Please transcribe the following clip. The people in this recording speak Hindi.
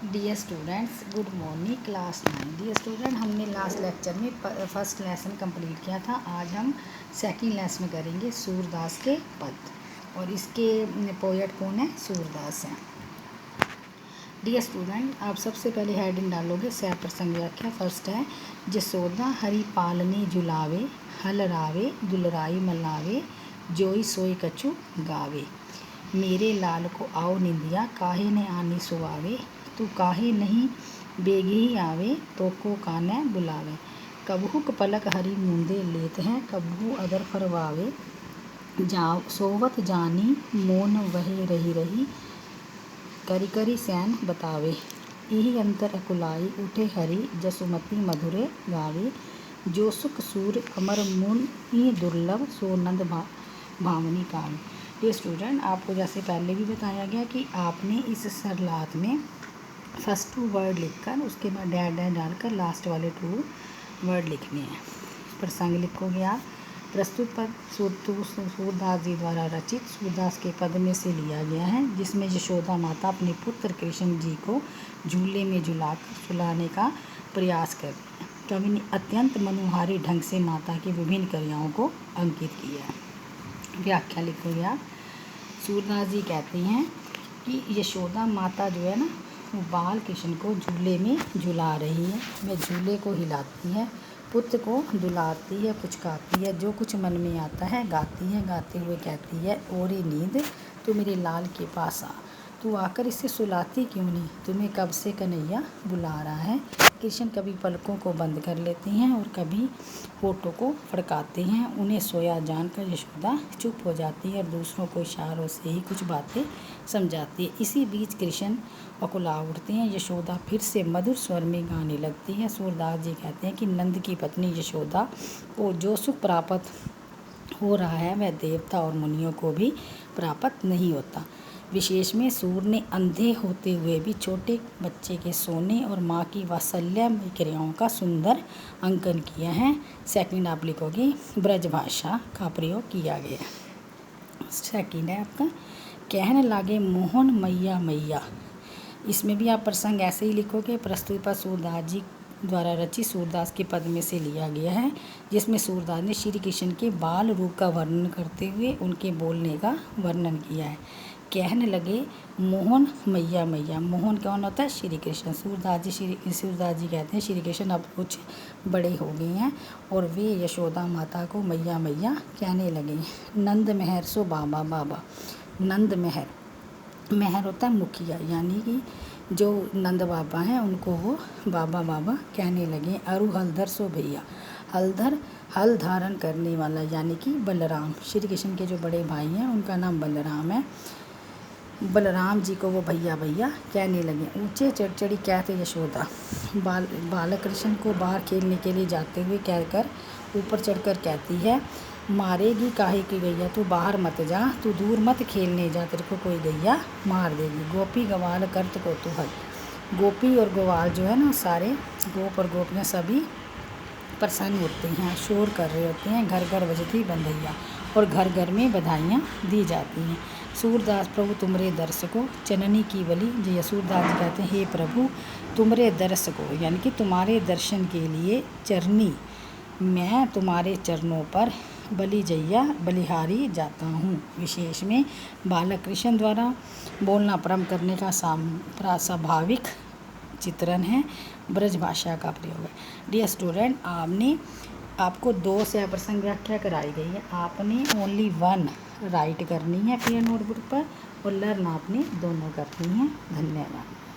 Dear students, good morning class 9। Dear student, हमने लास्ट लेक्चर में फर्स्ट लेसन कंप्लीट किया था। आज हम सेकंड लेसन करेंगे सूरदास के पद, और इसके पोएट कौन है? सूरदास हैं। डियर स्टूडेंट, आप सबसे पहले हेडिंग डालोगे सह प्रसंग व्याख्या। फर्स्ट है जसोदा हरि पालने झुलावे, हल रावे दुलराई मलावे, जोई सोई कछु गावे। मेरे लाल को आओ निंदिया, काहे ने आनी सुआवे, तू काहे नहीं बेगी आवे, तो को काने बुलावे। कबहू पलक हरी मूंदे लेत हैं, कबहू अदर फरवावे, जाओ सोवत जानी मोन वहे रही रही, करी करी सैन बतावे। यही अंतर अकुलाई उठे हरी, जसुमती मधुरे गावे, जो सुख सूर अमर मुन ही दुर्लभ, सो नंद भावनी कावे। ये स्टूडेंट, आपको जैसे पहले भी बताया गया कि आपने इस सरलात में फर्स्ट 2 वर्ड लिखकर उसके बाद डैश डैश डालकर लास्ट वाले 2 वर्ड लिखने हैं। प्रसंग लिखोगे आप। प्रस्तुत पद सूरदास जी द्वारा रचित सूरदास के पद में से लिया गया है, जिसमें यशोदा माता अपने पुत्र कृष्ण जी को झूले में झुलाकर सुलाने का प्रयास कर रही है। कवि ने अत्यंत मनोहारी ढंग से माता की विभिन्न क्रियाओं को अंकित किया है। व्याख्या लिखोगे आप। सूरदास जी कहते हैं कि यशोदा माता जो है ना, वो बाल कृष्ण को झूले में झुला रही है। वह झूले को हिलाती है, पुत्र को दुलारती है, पुचकारती है, जो कुछ मन में आता है गाती है। गाते हुए कहती है, ओरे नींद तू मेरे लाल के पास आ, तू आकर इसे सुलाती क्यों नहीं, तुम्हें कब से कन्हैया बुला रहा है। कृष्ण कभी पलकों को बंद कर लेते हैं और कभी होठों को फड़काते हैं। उन्हें सोया जानकर यशोदा चुप हो जाती है और दूसरों को इशारों से ही कुछ बातें समझाती है। इसी बीच कृष्ण अकुला उठते हैं। यशोदा फिर से मधुर स्वर में गाने लगती है। सूरदास जी कहते हैं कि नंद की पत्नी यशोदा को जो सुख प्राप्त हो रहा है वह देवता और मुनियों को भी प्राप्त नहीं होता। विशेष में सूर ने अंधे होते हुए भी छोटे बच्चे के सोने और माँ की वात्सल्य क्रियाओं का सुंदर अंकन किया है। सेकंड आप लिखोगे ब्रज भाषा का प्रयोग किया गया। सेकंड है आपका कहने लागे मोहन मैया मैया। इसमें भी आप प्रसंग ऐसे ही लिखोगे। प्रस्तुत पद सूरदास जी द्वारा रचित सूरदास के पद में से लिया गया है, जिसमें सूरदास ने श्री कृष्ण के बाल रूप का वर्णन करते हुए उनके बोलने का वर्णन किया है। कहने लगे मोहन मैया मैया। मोहन कौन होता है? श्री कृष्ण। सूरदास जी कहते हैं श्री कृष्ण अब कुछ बड़े हो गए हैं और वे यशोदा माता को मैया मैया कहने लगे। नंद मेहर सो बाबा बाबा। नंद मेहर, मेहर होता है मुखिया, यानी कि जो नंद बाबा हैं उनको वो बाबा बाबा कहने लगे। अरु हलधर सो भैया। हलधर हल धारण करने वाला, यानी कि बलराम। श्री कृष्ण के जो बड़े भाई हैं उनका नाम बलराम है। बलराम जी को वो भैया भैया कहने लगे। ऊंचे चढ़ कहते यशोदा बालक कृष्ण को बाहर खेलने के लिए जाते हुए कहकर ऊपर चढ़कर कहती है, मारेगी काहे की गैया, तू बाहर मत जा, तू दूर मत खेलने जा, तेरे को कोई गैया मार देगी। गोपी गवाल कर्त को तू हल। गोपी और ग्वाल जो है ना, सारे गोप और गोपियाँ सभी प्रसन्न होते हैं, शोर कर रहे होते हैं। घर घर बजती बंधैया, और घर घर में बधाइयाँ दी जाती हैं। सूरदास प्रभु तुमरे दर्श को चननी की बलि। जय सूरदास जी कहते हैं, हे प्रभु तुमरे दर्श को, यानी कि तुम्हारे दर्शन के लिए चरनी मैं तुम्हारे चरणों पर बलि जैया बलिहारी जाता हूँ। विशेष में बालक कृष्ण द्वारा बोलना प्रारंभ करने का स्वाभाविक चित्रण है। ब्रज भाषा का प्रयोग है। डियर स्टूडेंट, आपको 2 से प्रसंग व्याख्या कराई गई है। आपने ओनली 1 राइट करनी है अपने नोटबुक पर, और लर्न आपने दोनों करनी है। धन्यवाद।